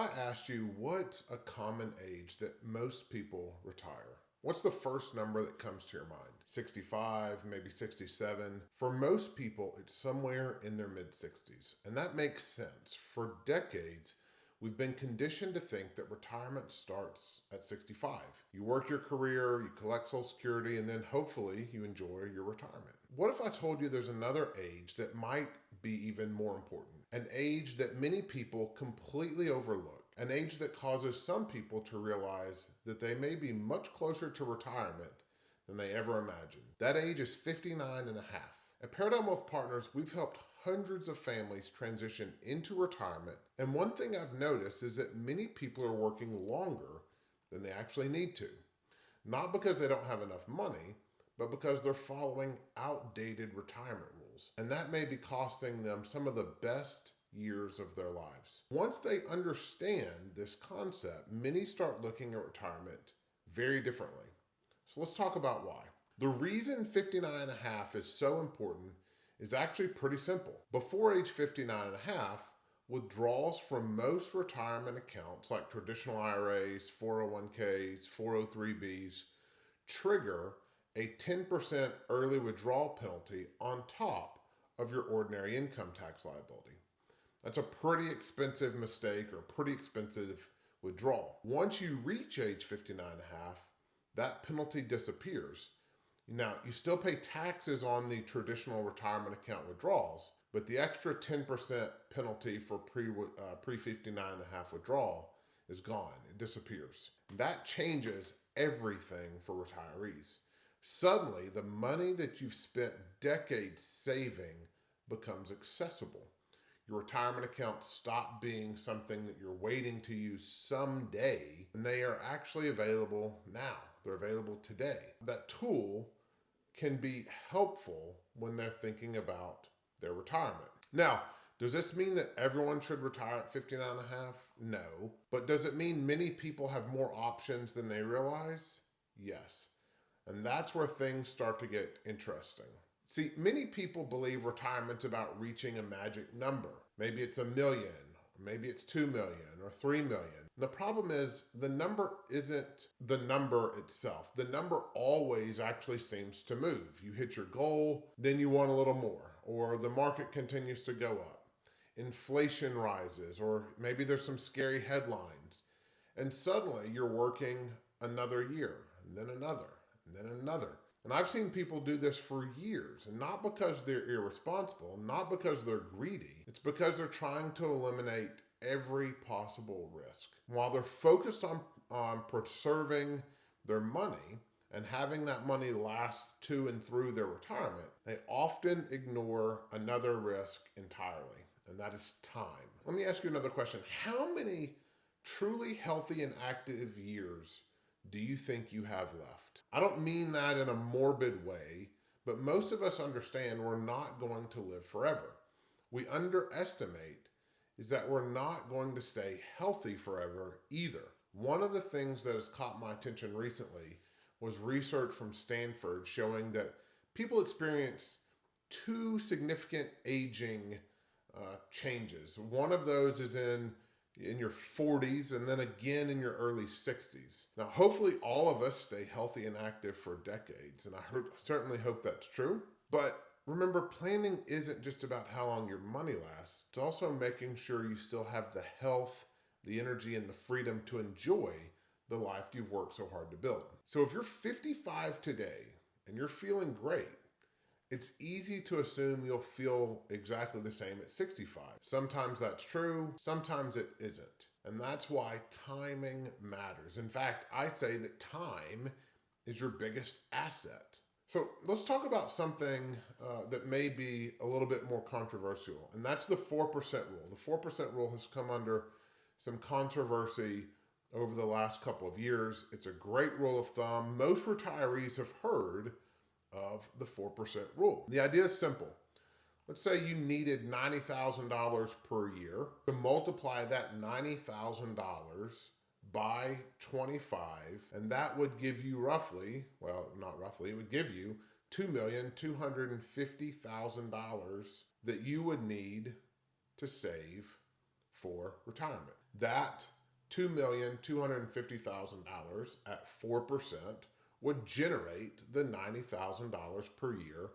I asked you what's a common age that most people retire, what's the first number that comes to your mind? 65, maybe 67. For most people, it's somewhere in their mid-60s. And that makes sense. For decades, we've been conditioned to think that retirement starts at 65. You work your career, you collect Social Security, and then hopefully you enjoy your retirement. What if I told you there's another age that might be even more important? An age that many people completely overlook. An age that causes some people to realize that they may be much closer to retirement than they ever imagined. That age is 59 and a half. At Paradigm Wealth Partners, we've helped hundreds of families transition into retirement. And one thing I've noticed is that many people are working longer than they actually need to. Not because they don't have enough money, but because they're following outdated retirement rules. And that may be costing them some of the best years of their lives. Once they understand this concept, many start looking at retirement very differently. So let's talk about why. The reason 59 and a half is so important is actually pretty simple. Before age 59 and a half, withdrawals from most retirement accounts like traditional IRAs, 401ks, 403bs trigger a 10% early withdrawal penalty on top of your ordinary income tax liability. That's a pretty expensive mistake or pretty expensive withdrawal. Once you reach age 59 and a half, that penalty disappears. Now, you still pay taxes on the traditional retirement account withdrawals, but the extra 10% penalty for pre 59 and a half withdrawal is gone. It disappears. That changes everything for retirees. Suddenly, the money that you've spent decades saving becomes accessible. Your retirement accounts stop being something that you're waiting to use someday, and they are actually available now. They're available today. That tool can be helpful when they're thinking about their retirement. Now, does this mean that everyone should retire at 59 and a half? No. But does it mean many people have more options than they realize? Yes. And that's where things start to get interesting. See, many people believe retirement's about reaching a magic number. Maybe it's 1 million, or maybe it's 2 million, or 3 million. The problem is the number isn't the number itself. The number always actually seems to move. You hit your goal, then you want a little more, or the market continues to go up. Inflation rises, or maybe there's some scary headlines. And suddenly you're working another year, and then another, and then another. And I've seen people do this for years, and not because they're irresponsible, not because they're greedy. It's because they're trying to eliminate every possible risk. While they're focused on preserving their money and having that money last to and through their retirement, they often ignore another risk entirely, and that is time. Let me ask you another question. How many truly healthy and active years do you think you have left? I don't mean that in a morbid way, but most of us understand we're not going to live forever. We underestimate is that we're not going to stay healthy forever either. One of the things that has caught my attention recently was research from Stanford showing that people experience two significant aging changes. One of those is in your 40s and then again in your early 60s. Now, hopefully all of us stay healthy and active for decades, and I certainly hope that's true. But remember, planning isn't just about how long your money lasts. It's also making sure you still have the health, the energy, and the freedom to enjoy the life you've worked so hard to build. So if you're 55 today and you're feeling great, it's easy to assume you'll feel exactly the same at 65. Sometimes that's true, sometimes it isn't. And that's why timing matters. In fact, I say that time is your biggest asset. So let's talk about something that may be a little bit more controversial, and that's the 4% rule. The 4% rule has come under some controversy over the last couple of years. It's a great rule of thumb. Most retirees have heard of the 4% rule. The idea is simple. Let's say you needed $90,000 per year. To multiply that $90,000 by 25, and that would give you roughly, well, not roughly, it would give you $2,250,000 that you would need to save for retirement. that $2,250,000 at 4% would generate the $90,000 per year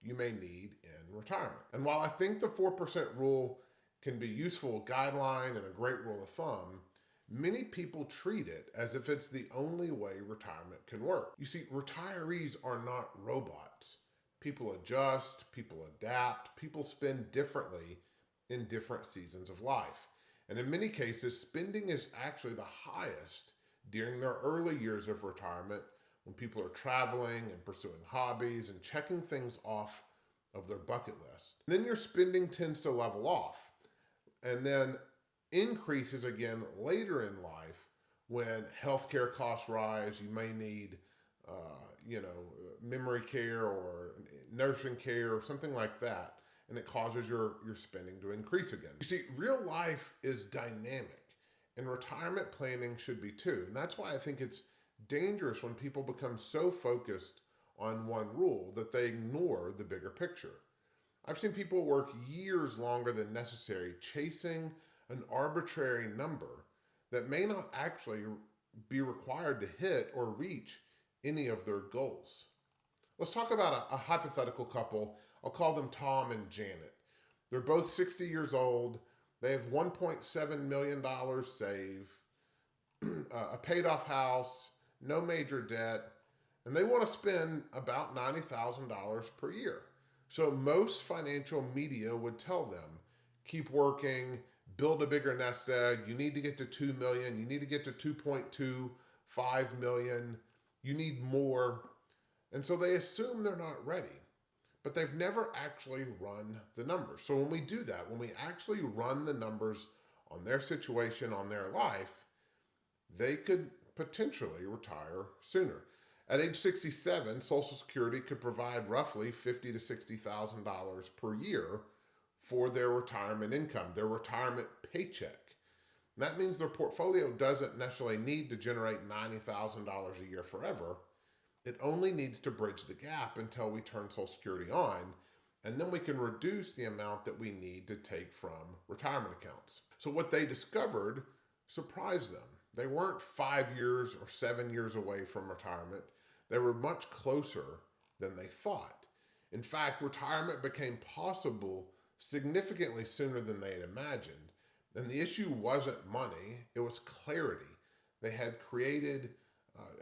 you may need in retirement. And while I think the 4% rule can be a useful guideline and a great rule of thumb, many people treat it as if it's the only way retirement can work. You see, retirees are not robots. People adjust, people adapt, people spend differently in different seasons of life. And in many cases, spending is actually the highest during their early years of retirement when people are traveling and pursuing hobbies and checking things off of their bucket list. Then your spending tends to level off and then increases again later in life when healthcare costs rise. You may need, memory care or nursing care or something like that, and it causes your spending to increase again. You see, real life is dynamic, and retirement planning should be too. And that's why I think it's dangerous when people become so focused on one rule that they ignore the bigger picture. I've seen people work years longer than necessary chasing an arbitrary number that may not actually be required to hit or reach any of their goals. Let's talk about a hypothetical couple. I'll call them Tom and Janet. They're both 60 years old. They have $1.7 million saved, a paid off house, no major debt, and they want to spend about $90,000 per year. So most financial media would tell them, keep working, build a bigger nest egg. You need to get to 2 million. You need to get to 2.25 million. You need more. And so they assume they're not ready, but they've never actually run the numbers. So when we do that, when we actually run the numbers on their situation, on their life, they could potentially retire sooner. At age 67, Social Security could provide roughly $50,000 to $60,000 per year for their retirement income, their retirement paycheck. And that means their portfolio doesn't necessarily need to generate $90,000 a year forever. It only needs to bridge the gap until we turn Social Security on, and then we can reduce the amount that we need to take from retirement accounts. So what they discovered surprised them. They weren't 5 years or 7 years away from retirement. They were much closer than they thought. In fact, retirement became possible significantly sooner than they had imagined. And the issue wasn't money, it was clarity. They had created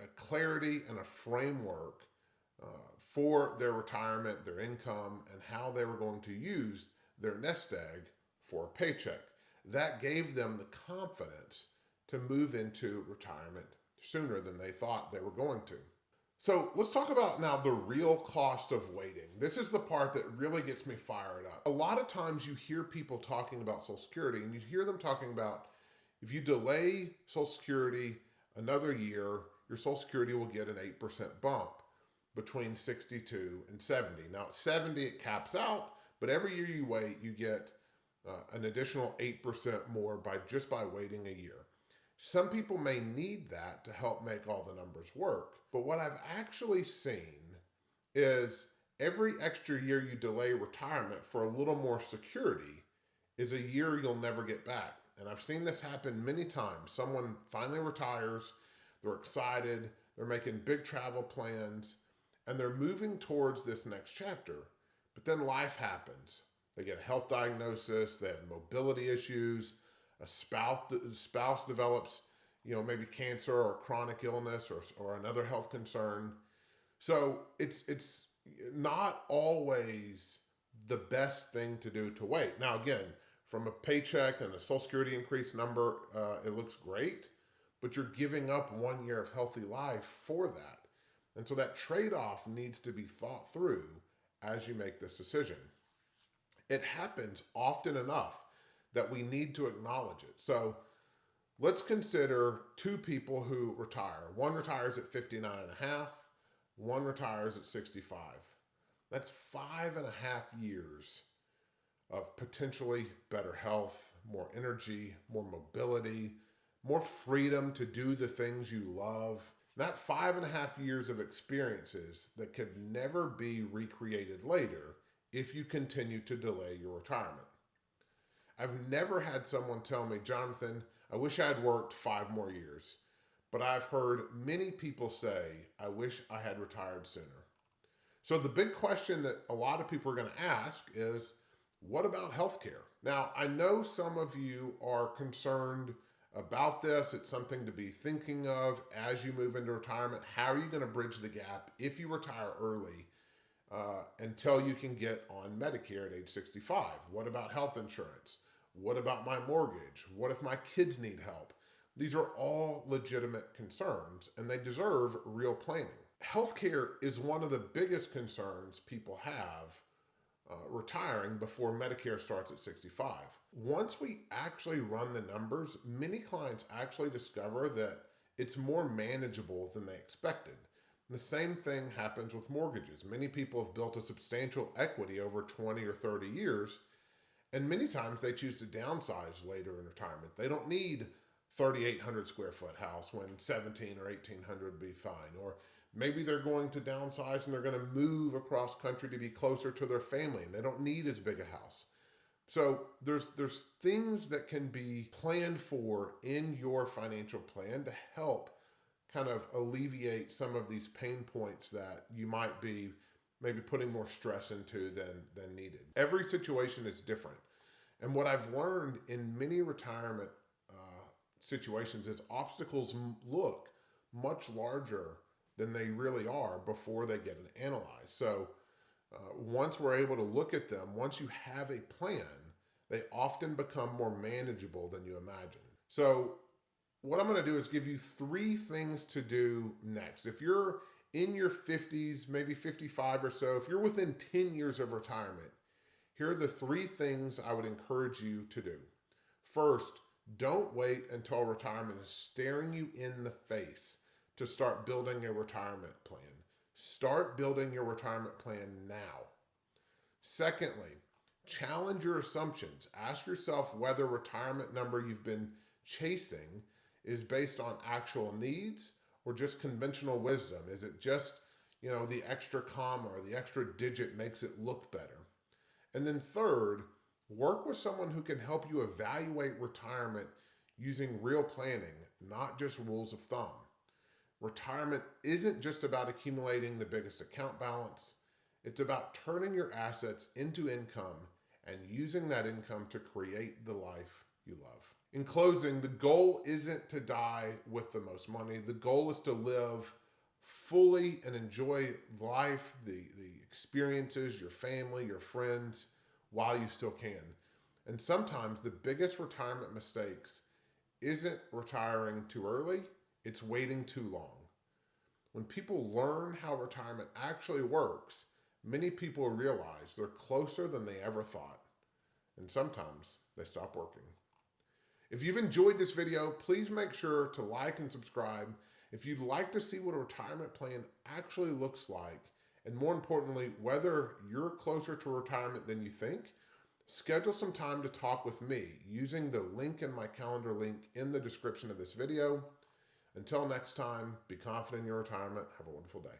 a clarity and a framework for their retirement, their income, and how they were going to use their nest egg for a paycheck. That gave them the confidence to move into retirement sooner than they thought they were going to. So let's talk about now the real cost of waiting. This is the part that really gets me fired up. A lot of times you hear people talking about Social Security, and you hear them talking about if you delay Social Security another year, your Social Security will get an 8% bump between 62 and 70. Now at 70, it caps out, but every year you wait, you get an additional 8% more by waiting a year. Some people may need that to help make all the numbers work. But what I've actually seen is every extra year you delay retirement for a little more security is a year you'll never get back. And I've seen this happen many times. Someone finally retires, they're excited, they're making big travel plans, and they're moving towards this next chapter. But then life happens. They get a health diagnosis, they have mobility issues, a spouse develops, maybe cancer or chronic illness or another health concern. So it's not always the best thing to do to wait. Now, again, from a paycheck and a Social Security increase number, it looks great, but you're giving up 1 year of healthy life for that. And so that trade-off needs to be thought through as you make this decision. It happens often enough that we need to acknowledge it. So let's consider two people who retire. One retires at 59 and a half, one retires at 65. That's 5.5 years of potentially better health, more energy, more mobility, more freedom to do the things you love. That 5.5 years of experiences that could never be recreated later if you continue to delay your retirement. I've never had someone tell me, Jonathan, I wish I had worked 5 more years. But I've heard many people say, I wish I had retired sooner. So the big question that a lot of people are going to ask is, what about healthcare? Now, I know some of you are concerned about this. It's something to be thinking of as you move into retirement. How are you going to bridge the gap if you retire early until you can get on Medicare at age 65? What about health insurance? What about my mortgage? What if my kids need help? These are all legitimate concerns, and they deserve real planning. Healthcare is one of the biggest concerns people have retiring before Medicare starts at 65. Once we actually run the numbers, many clients actually discover that it's more manageable than they expected. The same thing happens with mortgages. Many people have built a substantial equity over 20 or 30 years, and many times they choose to downsize later in retirement. They don't need 3,800 square foot house when 17 or 1,800 would be fine. Or maybe they're going to downsize and they're going to move across country to be closer to their family and they don't need as big a house. So there's things that can be planned for in your financial plan to help kind of alleviate some of these pain points that you might be maybe putting more stress into than needed. Every situation is different. And what I've learned in many retirement situations is obstacles look much larger than they really are before they get analyzed. So once we're able to look at them, once you have a plan, they often become more manageable than you imagine. So what I'm going to do is give you 3 things to do next. If you're in your 50s, maybe 55 or so, if you're within 10 years of retirement, here are the 3 things I would encourage you to do. First, don't wait until retirement is staring you in the face to start building a retirement plan. Start building your retirement plan now. Secondly, challenge your assumptions. Ask yourself whether retirement number you've been chasing is based on actual needs or just conventional wisdom. Is it just, the extra comma or the extra digit makes it look better? And then third, work with someone who can help you evaluate retirement using real planning, not just rules of thumb. Retirement isn't just about accumulating the biggest account balance. It's about turning your assets into income and using that income to create the life you love. In closing, the goal isn't to die with the most money. The goal is to live fully and enjoy life, the experiences, your family, your friends, while you still can. And sometimes the biggest retirement mistakes isn't retiring too early, it's waiting too long. When people learn how retirement actually works, many people realize they're closer than they ever thought. And sometimes they stop working. If you've enjoyed this video, please make sure to like and subscribe. If you'd like to see what a retirement plan actually looks like, and more importantly, whether you're closer to retirement than you think, schedule some time to talk with me using the link in my calendar link in the description of this video. Until next time, be confident in your retirement. Have a wonderful day.